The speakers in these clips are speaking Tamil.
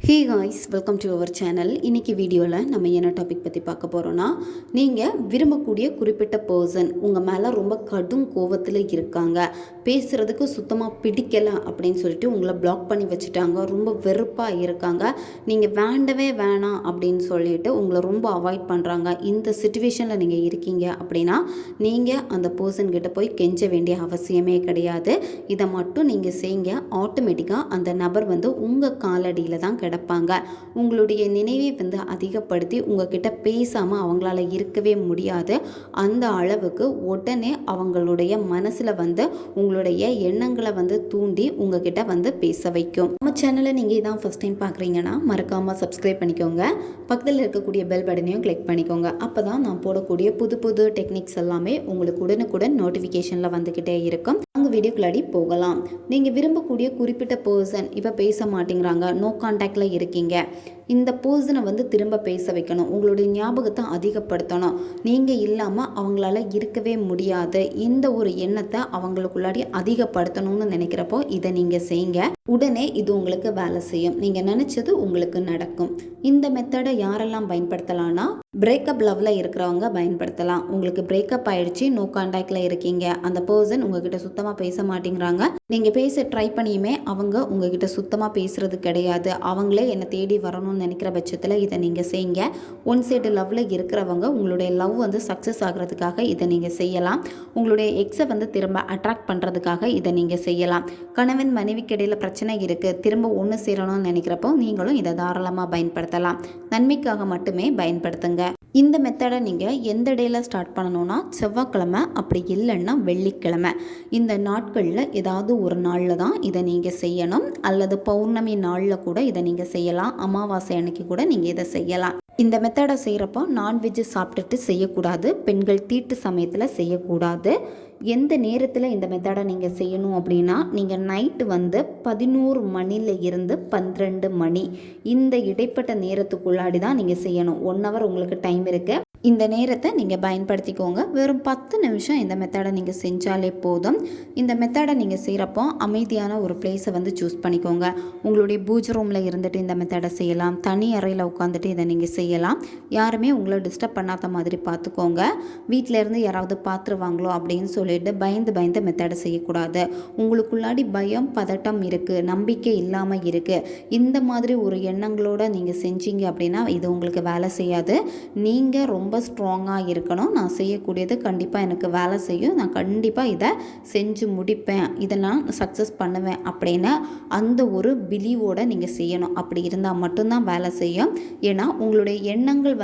Hey guys, welcome to our channel. இன்றைக்கி வீடியோவில் நம்ம என்ன டாபிக் பற்றி பார்க்க போகிறோன்னா, நீங்கள் விரும்பக்கூடிய குறிப்பிட்ட பர்சன் உங்கள் மேலே ரொம்ப கடும் கோபத்தில் இருக்காங்க, பேசுகிறதுக்கு சுத்தமாக பிடிக்கலை அப்படின்னு சொல்லிட்டு உங்களை பிளாக் பண்ணி வச்சுட்டாங்க, ரொம்ப வெறுப்பாக இருக்காங்க, நீங்கள் வேண்டவே வேணாம் அப்படின்னு சொல்லிட்டு உங்களை ரொம்ப அவாய்ட் பண்ணுறாங்க. இந்த சுச்சுவேஷனில் நீங்கள் இருக்கீங்க அப்படின்னா நீங்கள் அந்த பர்சன்கிட்ட போய் கெஞ்ச வேண்டிய அவசியமே கிடையாது. இதை மட்டும் நீங்கள் செய்யுங்க. ஆட்டோமேட்டிக்காக அந்த நபர் உங்கள் காலடியில் தான் கிடப்பாங்க. உங்களுடைய நினைவை அதிகப்படுத்தி உங்ககிட்ட பேசாமல் அவங்களால இருக்கவே முடியாது. அந்த அளவுக்கு உடனே அவங்களுடைய மனசில் உங்களுடைய எண்ணங்களை தூண்டி உங்ககிட்ட பேச வைக்கும். நம்ம சேனலை நீங்கள் இதான் ஃபஸ்ட் டைம் பார்க்குறீங்கன்னா மறக்காமல் சப்ஸ்கிரைப் பண்ணிக்கோங்க. பக்கத்தில் இருக்கக்கூடிய பெல் பட்டனையும் கிளிக் பண்ணிக்கோங்க. அப்போ தான் நான் போடக்கூடிய புது புது டெக்னிக்ஸ் எல்லாமே உங்களுக்கு உடனுக்குடன் நோட்டிஃபிகேஷனில் வந்துக்கிட்டே இருக்கும். அங்கே வீடியோக்குள்ளாடி போகலாம். நீங்கள் விரும்பக்கூடிய குறிப்பிட்ட பர்சன் இப்போ பேச மாட்டேங்கிறாங்க, நோ கான்டாக்டில் இருக்கீங்க. இந்த பர்சனை திரும்ப பேச வைக்கணும். உங்களுடைய ஞாபகத்தை அதிகப்படுத்தணும். நீங்கள் இல்லாமல் அவங்களால இருக்கவே முடியாது. இந்த ஒரு எண்ணத்தை அவங்களுக்குள்ளாடி அதிகப்படுத்தணும்னு நினைக்கிறப்போ இதை நீங்கள் செய்யுங்க. உடனே இது உங்களுக்கு வேலை செய்யும். நீங்கள் நினச்சது உங்களுக்கு நடக்கும். இந்த மெத்தடை யாரெல்லாம் பயன்படுத்தலாம்னா, பிரேக்கப் லவ்வில் இருக்கிறவங்க பயன்படுத்தலாம். உங்களுக்கு பிரேக்கப் ஆகிடுச்சு, நோ கான்டாக்டில் இருக்கீங்க, அந்த பர்சன் உங்ககிட்ட சுத்தமாக பேச மாட்டேங்கிறாங்க, நீங்கள் பேச ட்ரை பண்ணியுமே அவங்க உங்ககிட்ட சுத்தமாக பேசுகிறது கிடையாது, அவங்களே என்னை தேடி வரணும்னு நினைக்கிற பட்சத்தில் இதை நீங்கள் செய்யுங்க. ஒன் சைடு லவ்வில் இருக்கிறவங்க உங்களுடைய லவ் சக்ஸஸ் ஆகிறதுக்காக இதை நீங்கள் செய்யலாம். உங்களுடைய எக்ஸை திரும்ப அட்ராக்ட் பண்ணுறதுக்காக இதை நீங்கள் செய்யலாம். கணவன் மனைவிக்கு இடையில் பிரச்சனை இருக்குது, திரும்ப ஒன்று சேரணும்னு நினைக்கிறப்போ நீங்களும் இதை தாராளமாக பயன்படுத்தலாம். நன்மைக்காக மட்டுமே பயன்படுத்துங்க. இந்த மெத்தடை நீங்கள் எந்த டேயில் ஸ்டார்ட் பண்ணணும்னா, செவ்வாய்க்கிழமை, அப்படி இல்லைன்னா வெள்ளிக்கிழமை. இந்த நாட்களில் ஏதாவது ஒரு நாளில் தான் இதை நீங்கள் செய்யணும். அல்லது பௌர்ணமி நாளில் கூட இதை நீங்கள் செய்யலாம். அமாவாசை அன்னைக்கு கூட நீங்கள் இதை செய்யலாம். இந்த மெத்தடை செய்கிறப்போ நான்வெஜ்ஜு சாப்பிட்டுட்டு செய்யக்கூடாது. பெண்கள் தீட்டு சமயத்தில் செய்யக்கூடாது. எந்த நேரத்தில் இந்த மெத்தடை நீங்கள் செய்யணும் அப்படின்னா, நீங்கள் நைட்டு 11 மணியில் இருந்து 12 மணி இந்த இடைப்பட்ட நேரத்துக்குள்ளாடி தான் நீங்கள் செய்யணும். 1 ஹவர் உங்களுக்கு டைம் இருக்குது. இந்த நேரத்தை நீங்கள் பயன்படுத்திக்கோங்க. வெறும் 10 நிமிஷம் இந்த மெத்தடை நீங்கள் செஞ்சாலே போதும். இந்த மெத்தடை நீங்கள் செய்கிறப்போ அமைதியான ஒரு பிளேஸை சூஸ் பண்ணிக்கோங்க. உங்களுடைய பூஜை ரூமில் இருந்துட்டு இந்த மெத்தடை செய்யலாம். தனி அறையில் உட்காந்துட்டு இதை நீங்கள் செய்யலாம். யாருமே உங்களை டிஸ்டர்ப் பண்ணாத மாதிரி பார்த்துக்கோங்க. வீட்டில் இருந்து யாராவது பார்த்துருவாங்களோ அப்படின்னு சொல்லிட்டு பயந்து மெத்தடை செய்யக்கூடாது. உங்களுக்குள்ளாடி பயம், பதட்டம் இருக்குது, நம்பிக்கை இல்லாமல் இருக்குது, இந்த மாதிரி ஒரு எண்ணங்களோடு நீங்கள் செஞ்சீங்க அப்படின்னா இது உங்களுக்கு வேலை செய்யாது. நீங்கள் ரொம்ப ஸ்ட்ராங்காக இருக்கணும். நான் செய்யக்கூடியது கண்டிப்பாக எனக்கு வேலை செய்யும், நான் கண்டிப்பாக இதை செஞ்சு முடிப்பேன், இதை நான் சக்ஸஸ் பண்ணுவேன் அப்படின்னு அந்த ஒரு பிலீவோடு நீங்கள் செய்யணும். அப்படி இருந்தால் மட்டும்தான் வேலை செய்யும். ஏன்னா உங்களுடைய எண்ணங்கள்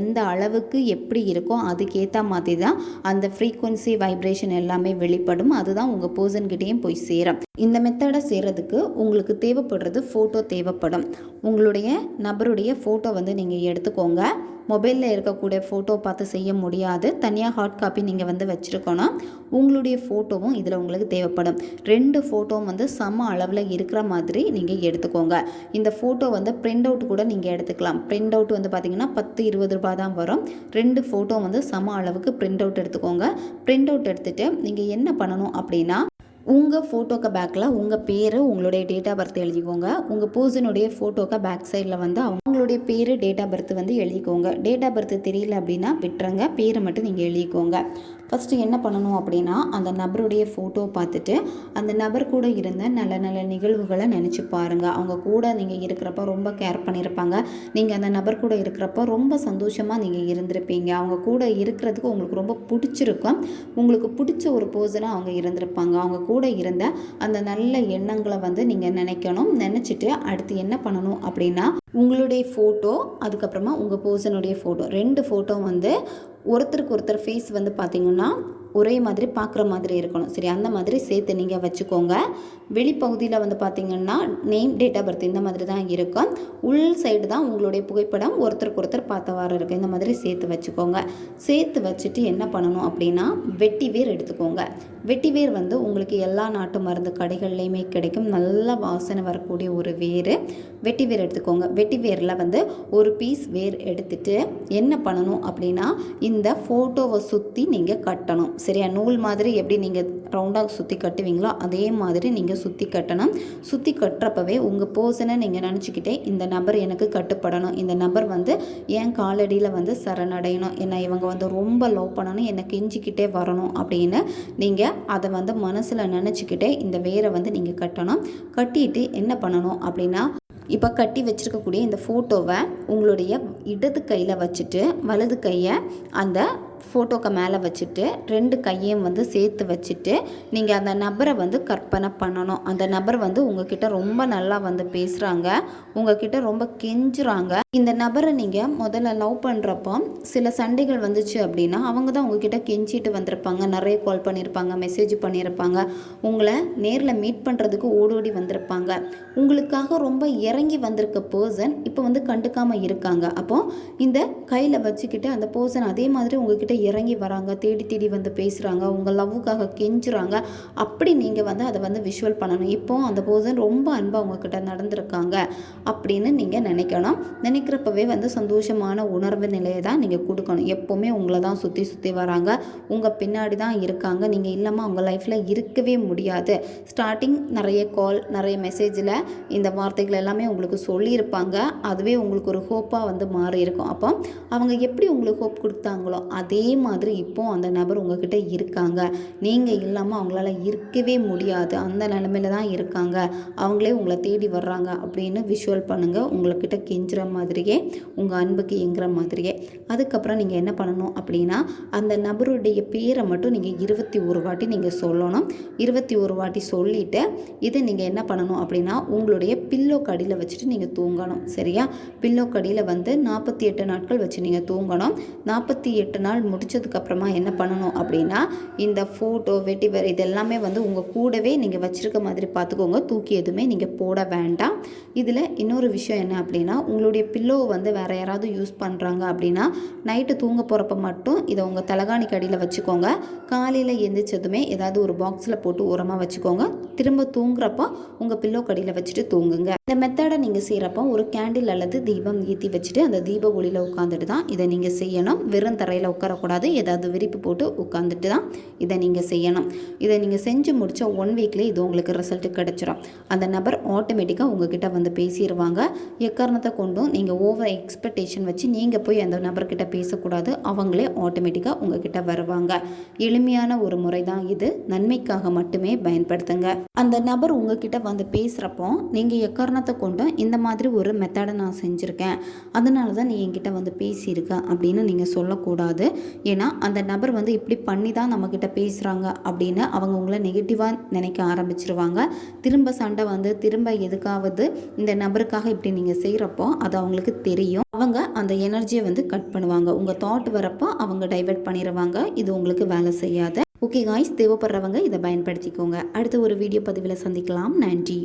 எந்த அளவுக்கு எப்படி இருக்கோ அதுக்கேற்ற மாதிரி தான் அந்த ஃப்ரீக்வன்சி, வைப்ரேஷன் எல்லாமே வெளிப்படும். அதுதான் உங்கள் பர்சன்கிட்டையும் போய் சேரும். இந்த மெத்தடை செய்கிறதுக்கு உங்களுக்கு தேவைப்படுறது ஃபோட்டோ தேவைப்படும். உங்களுடைய நபருடைய ஃபோட்டோ நீங்கள் எடுத்துக்கோங்க. மொபைலில் இருக்கக்கூடிய ஃபோட்டோ பார்த்து செய்ய முடியாது. தனியாக ஹார்ட் காப்பி நீங்கள் வச்சுருக்கணும். உங்களுடைய ஃபோட்டோவும் இதில் உங்களுக்கு தேவைப்படும். 2 ஃபோட்டோவும் சம அளவில் இருக்கிற மாதிரி நீங்கள் எடுத்துக்கோங்க. இந்த ஃபோட்டோ பிரிண்ட் அவுட் கூட நீங்கள் எடுத்துக்கலாம். பிரிண்ட் அவுட் பார்த்திங்கன்னா 10-20 ரூபாய் தான் வரும். 2 ஃபோட்டோ சம அளவுக்கு பிரிண்ட் அவுட் எடுத்துக்கோங்க. பிரிண்ட் அவுட் எடுத்துகிட்டு நீங்கள் என்ன பண்ணணும் அப்படின்னா, உங்கள் ஃபோட்டோக்கு பேக்கில் உங்கள் பேர், உங்களுடைய டேட் ஆஃப் பர்த் எழுதிக்கோங்க. உங்கள் பர்சனுடைய ஃபோட்டோக்கு பேக் சைடில் அவங்களுடைய பேர், டேட் ஆஃப் பர்த் எழுதிக்கோங்க. டேட் ஆஃப் பர்த் தெரியல அப்படின்னா விட்டுருங்க, பேரை மட்டும் நீங்கள் எழுதிக்கோங்க. ஃபஸ்ட்டு என்ன பண்ணணும் அப்படின்னா, அந்த நபருடைய ஃபோட்டோ பார்த்துட்டு அந்த நபர் கூட இருந்த நல்ல நல்ல நிகழ்வுகளை நினச்சி பாருங்கள். அவங்க கூட நீங்கள் இருக்கிறப்ப ரொம்ப கேர் பண்ணியிருப்பாங்க. நீங்கள் அந்த நபர் கூட இருக்கிறப்போ ரொம்ப சந்தோஷமாக நீங்கள் இருந்திருப்பீங்க. அவங்க கூட இருக்கிறதுக்கு உங்களுக்கு ரொம்ப பிடிச்சிருக்கும். உங்களுக்கு பிடிச்ச ஒரு பர்சனாக அவங்க இருந்திருப்பாங்க. அவங்க கூட இருந்த அந்த நல்ல எண்ணங்களை நீங்கள் நினைக்கணும். நினச்சிட்டு அடுத்து என்ன பண்ணணும் அப்படின்னா, உங்களுடைய ஃபோட்டோ, அதுக்கப்புறமா உங்கள் பர்சனுடைய ஃபோட்டோ, 2 ஃபோட்டோ ஒருத்தருக்கு ஒருத்தர் ஃபேஸ் பார்த்திங்கன்னா ஒரே மாதிரி பார்க்குற மாதிரி இருக்கணும். சரி, அந்த மாதிரி சேர்த்து நீங்கள் வச்சுக்கோங்க. வெளிப்பகுதியில் பார்த்திங்கன்னா நேம், டேட் ஆஃப் பர்த் இந்த மாதிரி தான் இருக்கும். உள் சைடு தான் உங்களுடைய புகைப்படம் ஒருத்தருக்கு ஒருத்தர் பார்த்தவாறு இருக்குது. இந்த மாதிரி சேர்த்து வச்சுக்கோங்க. சேர்த்து வச்சுட்டு என்ன பண்ணணும் அப்படின்னா, வெட்டிவேர் எடுத்துக்கோங்க. வெட்டிவேர் உங்களுக்கு எல்லா நாட்டு மருந்து கடைகள்லையுமே கிடைக்கும். நல்ல வாசனை வரக்கூடிய ஒரு வேர். வெட்டிவேர் எடுத்துக்கோங்க. வெட்டிவேரில் ஒரு பீஸ் வேர் எடுத்துட்டு என்ன பண்ணணும் அப்படின்னா, இந்த ஃபோட்டோவை சுற்றி நீங்கள் கட்டணும். சரியா? நூல் மாதிரி எப்படி நீங்கள் ரவுண்டாக சுற்றி கட்டுவீங்களோ அதே மாதிரி நீங்கள் சுற்றி கட்டணும். சுற்றி கட்டுறப்பவே உங்கள் பர்சனை நீங்கள் நினச்சிக்கிட்டே இந்த நபர் எனக்கு கட்டுப்படணும், இந்த நபர் வந்து என் காலடியில் வந்து சரணடையணும், என்னை இவங்க வந்து ரொம்ப லவ் பண்ணணும், என்னை கெஞ்சிக்கிட்டே வரணும் அப்படின்னு நீங்கள் அதை வந்து மனசில் நினச்சிக்கிட்டே இந்த வேரை வந்து நீங்கள் கட்டணும். கட்டிட்டு என்ன பண்ணணும் அப்படின்னா, இப்போ கட்டி வச்சுருக்கக்கூடிய இந்த ஃபோட்டோவை உங்களுடைய இடது கையில் வச்சுட்டு வலது கையை அந்த ஃபோட்டோக்கு மேலே வச்சுட்டு 2 கையையும் வந்து சேர்த்து வச்சுட்டு நீங்கள் அந்த நபரை வந்து கற்பனை பண்ணணும். அந்த நபர் வந்து உங்ககிட்ட ரொம்ப நல்லா வந்து பேசுகிறாங்க, உங்ககிட்ட ரொம்ப கெஞ்சுறாங்க. இந்த நபரை நீங்கள் முதல்ல லவ் பண்ணுறப்போ சில சண்டைகள் வந்துச்சு அப்படின்னா அவங்க தான் உங்ககிட்ட கெஞ்சிட்டு வந்திருப்பாங்க, நிறைய கால் பண்ணியிருப்பாங்க, மெசேஜ் பண்ணியிருப்பாங்க, உங்களை நேரில் மீட் பண்ணுறதுக்கு ஓடோடி வந்திருப்பாங்க. உங்களுக்காக ரொம்ப இறங்கி வந்திருக்க பர்சன் இப்போ வந்து கண்டுக்காமல் இருக்காங்க. அப்போது இந்த கையில் வச்சுக்கிட்டு அந்த பர்சன் அதே மாதிரி உங்ககிட்ட இறங்கி வராங்க, தேடி தேடி வந்து பேசுகிறாங்க, உங்கள் லவ்வுக்காக கெஞ்சுறாங்க. அப்படி நீங்கள் வந்து அதை வந்து விஷுவல் பண்ணணும். இப்போ அந்த பர்சன் ரொம்ப அன்பாக உங்ககிட்ட நடந்திருக்காங்க அப்படின்னு நீங்கள் நினைக்கணும். நினைக்கிறப்பவே வந்து சந்தோஷமான உணர்வு நிலையை தான் நீங்கள் கொடுக்கணும். எப்போவுமே உங்களை தான் சுற்றி சுற்றி வராங்க, உங்கள் பின்னாடி தான் இருக்காங்க, நீங்கள் இல்லாமல் அவங்க லைஃப்பில் இருக்கவே முடியாது. ஸ்டார்டிங் நிறைய கால், நிறைய மெசேஜில் இந்த வார்த்தைகள் எல்லாமே உங்களுக்கு சொல்லியிருப்பாங்க. அதுவே உங்களுக்கு ஒரு ஹோப்பாக வந்து மாறி இருக்கும். அப்போ அவங்க எப்படி உங்களுக்கு ஹோப் கொடுத்தாங்களோ அதே மாதிரி இப்போது அந்த நபர் உங்ககிட்ட இருக்காங்க. நீங்கள் இல்லாமல் அவங்களால இருக்கவே முடியாது, அந்த நிலமையில தான் இருக்காங்க, அவங்களே உங்களை தேடி வர்றாங்க அப்படின்னு விஷுவல் பண்ணுங்கள். உங்கள்கிட்ட கெஞ்சுற மாதிரியே, உங்கள் அன்புக்கு எங்குற மாதிரியே. அதுக்கப்புறம் நீங்கள் என்ன பண்ணணும் அப்படின்னா, அந்த நபருடைய பேரை மட்டும் நீங்கள் 21 வாட்டி நீங்கள் சொல்லணும். 21 வாட்டி சொல்லிவிட்டு இதை நீங்கள் என்ன பண்ணணும் அப்படின்னா, உங்களுடைய பில்லோ கடியில் வச்சுட்டு நீங்கள் தூங்கணும். சரியா? பில்லோ கடியில் வந்து 48 நாட்கள் வச்சு நீங்கள் தூங்கணும். 48 நாள் முடிச்சதுக்கப்புறமா என்ன பண்ணணும் அப்படின்னா, இந்த ஃபோட்டோ வெட்டிவர் இது எல்லாமே வந்து உங்கள் கூடவே நீங்கள் வச்சுருக்க மாதிரி பார்த்துக்கோங்க. தூக்கி எதுவுமே நீங்கள் போட வேண்டாம். இதில் இன்னொரு விஷயம் என்ன அப்படின்னா, உங்களுடைய பில்லோவை வந்து வேறு யாராவது யூஸ் பண்ணுறாங்க அப்படின்னா நைட்டு தூங்க போகிறப்ப மட்டும் இதை உங்கள் தலகாணி கடியில் வச்சுக்கோங்க. காலையில் எந்திரிச்சதுமே ஏதாவது ஒரு பாக்ஸில் போட்டு ஓரமாக வச்சுக்கோங்க. திரும்ப தூங்குறப்போ உங்கள் பில்லோ கடியில் வச்சுட்டு தூங்குங்க. இந்த மெத்தடை நீங்கள் செய்கிறப்போ ஒரு கேண்டில் அல்லது தீபம் ஏற்றி வச்சுட்டு அந்த தீப ஒளியில் உட்காந்துட்டு தான் இதை நீங்கள் செய்யணும். வெறும் தரையில் உட்காரக்கூடாது, ஏதாவது விரிப்பு போட்டு உட்காந்துட்டு தான் இதை நீங்கள் செய்யணும். இதை நீங்கள் செஞ்சு முடித்த 1 வீக்லேயே இது உங்களுக்கு ரிசல்ட்டு கிடச்சிரும். அந்த நபர் ஆட்டோமேட்டிக்காக உங்ககிட்ட வந்து பேசிடுவாங்க. எக்காரணத்தை கொண்டும் நீங்கள் ஓவர் எக்ஸ்பெக்டேஷன் வச்சு நீங்கள் போய் அந்த நபர்கிட்ட பேசக்கூடாது. அவங்களே ஆட்டோமேட்டிக்காக உங்ககிட்ட வருவாங்க. எளிமையான ஒரு முறை தான் இது, நன்மைக்காக மட்டுமே பயன்படுத்துங்க. அந்த நபர் உங்ககிட்ட வந்து பேசுகிறப்போ நீங்கள் எக்காரணத்தை கொண்டும் இந்த மாதிரி ஒரு மெத்தடை நான் செஞ்சுருக்கேன், அதனால தான் நீ என்கிட்ட வந்து பேசியிருக்க அப்படின்னு நீங்கள் சொல்லக்கூடாது. ஏன்னா அந்த நபர் வந்து இப்படி பண்ணி தான் நம்மக்கிட்ட பேசுகிறாங்க அப்படின்னு அவங்க உங்களை நெகட்டிவாக நினைக்க ஆரம்பிச்சிருவாங்க. திரும்ப சண்டை வந்து திரும்ப எதுக்காவது இந்த நபருக்காக இப்படி நீங்கள் செய்கிறப்போ அது அவங்களுக்கு தெரியும். அவங்க அந்த எனர்ஜியை வந்து கட் பண்ணுவாங்க. உங்கள் தாட் வரப்போ அவங்க டைவர்ட் பண்ணிடுவாங்க. இது உங்களுக்கு வேலை செய்யாது. ஓகே காய்ஸ், தேவைப்படுறவங்க இதை பயன்படுத்திக்கோங்க. அடுத்த ஒரு வீடியோ பதிவில் சந்திக்கலாம். நன்றி.